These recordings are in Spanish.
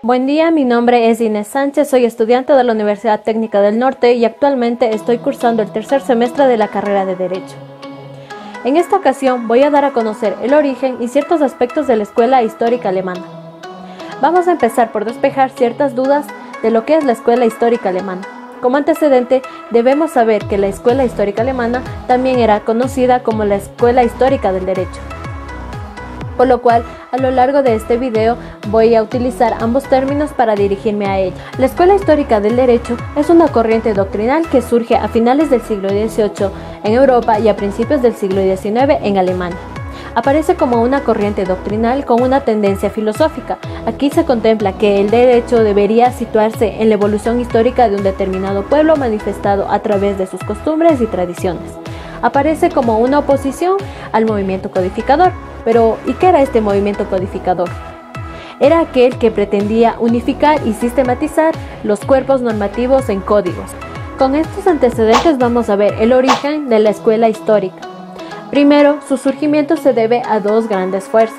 Buen día, mi nombre es Inés Sánchez, soy estudiante de la Universidad Técnica del Norte y actualmente estoy cursando el tercer semestre de la carrera de Derecho. En esta ocasión voy a dar a conocer el origen y ciertos aspectos de la Escuela Histórica Alemana. Vamos a empezar por despejar ciertas dudas de lo que es la Escuela Histórica Alemana. Como antecedente, debemos saber que la Escuela Histórica Alemana también era conocida como la Escuela Histórica del Derecho. Por lo cual, a lo largo de este video voy a utilizar ambos términos para dirigirme a ella. La Escuela Histórica del Derecho es una corriente doctrinal que surge a finales del siglo XVIII en Europa y a principios del siglo XIX en Alemania. Aparece como una corriente doctrinal con una tendencia filosófica. Aquí se contempla que el derecho debería situarse en la evolución histórica de un determinado pueblo manifestado a través de sus costumbres y tradiciones. Aparece como una oposición al movimiento codificador. Pero, ¿y qué era este movimiento codificador? Era aquel que pretendía unificar y sistematizar los cuerpos normativos en códigos. Con estos antecedentes vamos a ver el origen de la escuela histórica. Primero, su surgimiento se debe a dos grandes fuerzas: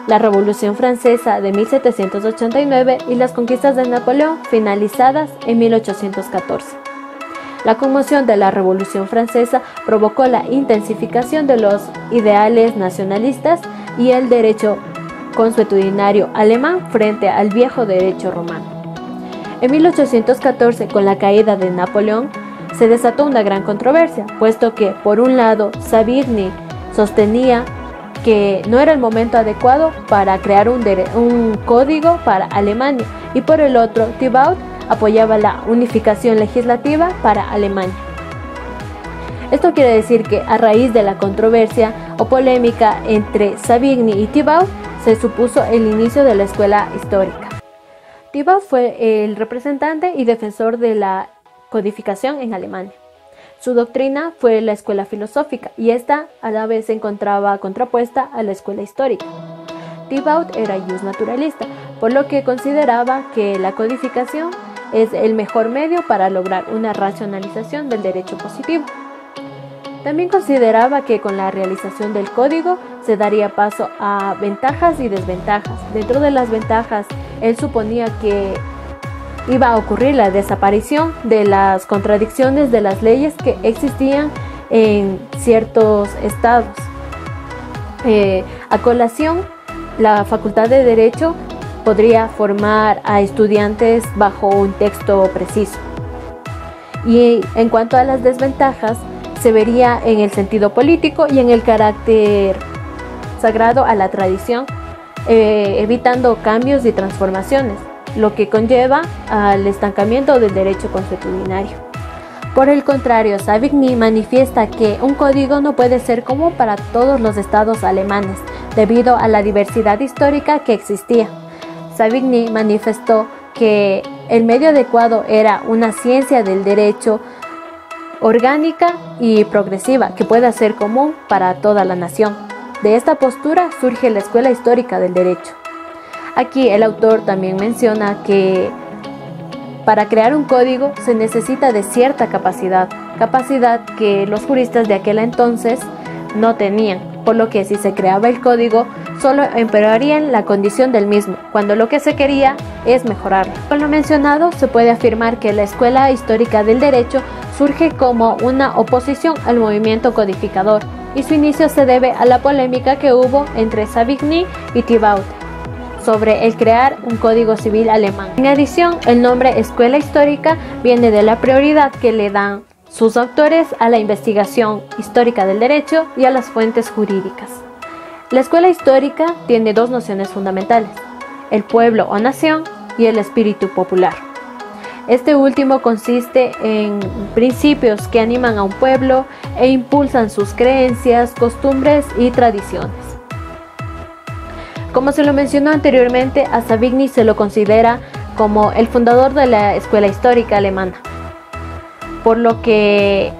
la Revolución Francesa de 1789 y las conquistas de Napoleón finalizadas en 1814. La conmoción de la Revolución Francesa provocó la intensificación de los ideales nacionalistas y el derecho consuetudinario alemán frente al viejo derecho romano. En 1814, con la caída de Napoleón, se desató una gran controversia, puesto que, por un lado, Savigny sostenía que no era el momento adecuado para crear un código para Alemania, y por el otro, Thibaut apoyaba la unificación legislativa para Alemania. Esto quiere decir que a raíz de la controversia o polémica entre Savigny y Thibaut se supuso el inicio de la escuela histórica. Thibaut fue el representante y defensor de la codificación en Alemania. Su doctrina fue la escuela filosófica y esta a la vez se encontraba contrapuesta a la escuela histórica. Thibaut era jus naturalista, por lo que consideraba que la codificación es el mejor medio para lograr una racionalización del derecho positivo. También consideraba que con la realización del código se daría paso a ventajas y desventajas. Dentro de las ventajas, él suponía que iba a ocurrir la desaparición de las contradicciones de las leyes que existían en ciertos estados. A colación, la Facultad de Derecho podría formar a estudiantes bajo un texto preciso. Y en cuanto a las desventajas, se vería en el sentido político y en el carácter sagrado a la tradición, evitando cambios y transformaciones, lo que conlleva al estancamiento del derecho consuetudinario. Por el contrario, Savigny manifiesta que un código no puede ser común para todos los estados alemanes, debido a la diversidad histórica que existía. Savigny manifestó que el medio adecuado era una ciencia del derecho orgánica y progresiva que pueda ser común para toda la nación. De esta postura surge la Escuela Histórica del Derecho. Aquí el autor también menciona que para crear un código se necesita de cierta capacidad que los juristas de aquel entonces no tenían, por lo que si se creaba el código solo empeorarían la condición del mismo, cuando lo que se quería es mejorarlo. Con lo mencionado, se puede afirmar que la Escuela Histórica del Derecho surge como una oposición al movimiento codificador, y su inicio se debe a la polémica que hubo entre Savigny y Thibaut sobre el crear un código civil alemán. En adición, el nombre Escuela Histórica viene de la prioridad que le dan sus autores a la investigación histórica del derecho y a las fuentes jurídicas. La escuela histórica tiene dos nociones fundamentales: el pueblo o nación y el espíritu popular. Este último consiste en principios que animan a un pueblo e impulsan sus creencias, costumbres y tradiciones. Como se lo mencionó anteriormente, a Savigny se lo considera como el fundador de la escuela histórica alemana, por lo que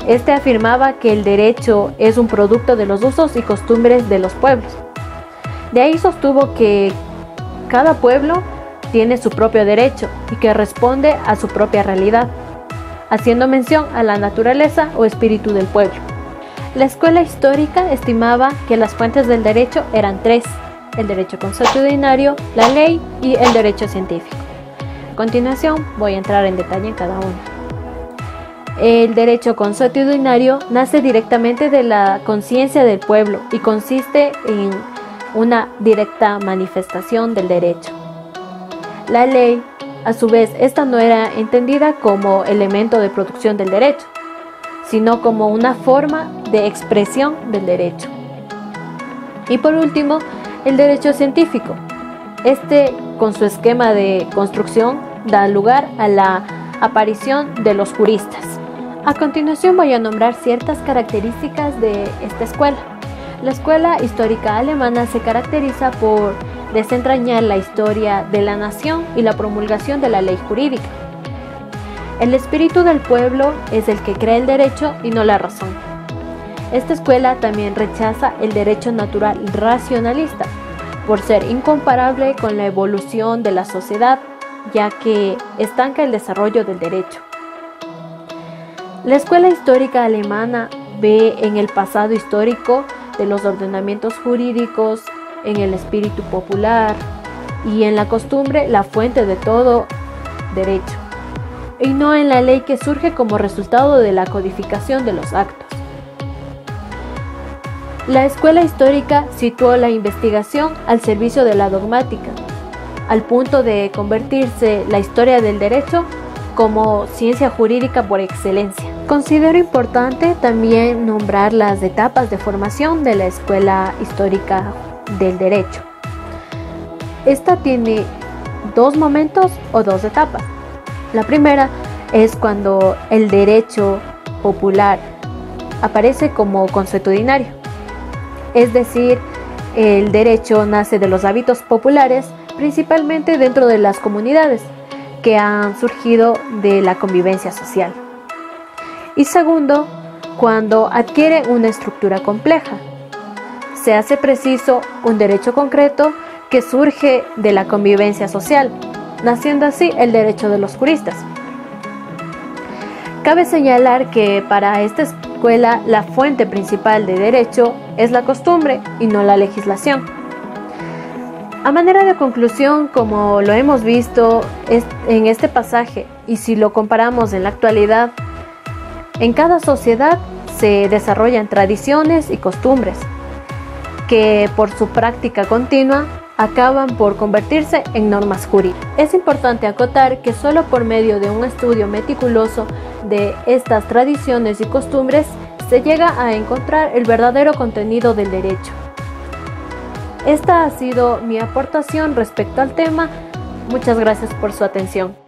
este afirmaba que el derecho es un producto de los usos y costumbres de los pueblos. De ahí sostuvo que cada pueblo tiene su propio derecho y que responde a su propia realidad, haciendo mención a la naturaleza o espíritu del pueblo. La escuela histórica estimaba que las fuentes del derecho eran tres: el derecho consuetudinario, la ley y el derecho científico. A continuación voy a entrar en detalle en cada uno. El derecho consuetudinario nace directamente de la conciencia del pueblo y consiste en una directa manifestación del derecho. La ley, a su vez, esta no era entendida como elemento de producción del derecho, sino como una forma de expresión del derecho. Y por último, el derecho científico. Este, con su esquema de construcción, da lugar a la aparición de los juristas. A continuación voy a nombrar ciertas características de esta escuela. La escuela histórica alemana se caracteriza por desentrañar la historia de la nación y la promulgación de la ley jurídica. El espíritu del pueblo es el que crea el derecho y no la razón. Esta escuela también rechaza el derecho natural racionalista, por ser incomparable con la evolución de la sociedad, ya que estanca el desarrollo del derecho. La escuela histórica alemana ve en el pasado histórico de los ordenamientos jurídicos, en el espíritu popular y en la costumbre la fuente de todo derecho, y no en la ley que surge como resultado de la codificación de los actos. La escuela histórica situó la investigación al servicio de la dogmática, al punto de convertirse la historia del derecho como ciencia jurídica por excelencia. Considero importante también nombrar las etapas de formación de la escuela histórica del derecho. Esta tiene dos momentos o dos etapas. La primera es cuando el derecho popular aparece como consuetudinario, es decir, el derecho nace de los hábitos populares, principalmente dentro de las comunidades que han surgido de la convivencia social. Y segundo, cuando adquiere una estructura compleja, se hace preciso un derecho concreto que surge de la convivencia social, naciendo así el derecho de los juristas. Cabe señalar que para esta escuela la fuente principal de derecho es la costumbre y no la legislación. A manera de conclusión, como lo hemos visto en este pasaje, y si lo comparamos en la actualidad, en cada sociedad se desarrollan tradiciones y costumbres que por su práctica continua acaban por convertirse en normas jurídicas. Es importante acotar que solo por medio de un estudio meticuloso de estas tradiciones y costumbres se llega a encontrar el verdadero contenido del derecho. Esta ha sido mi aportación respecto al tema. Muchas gracias por su atención.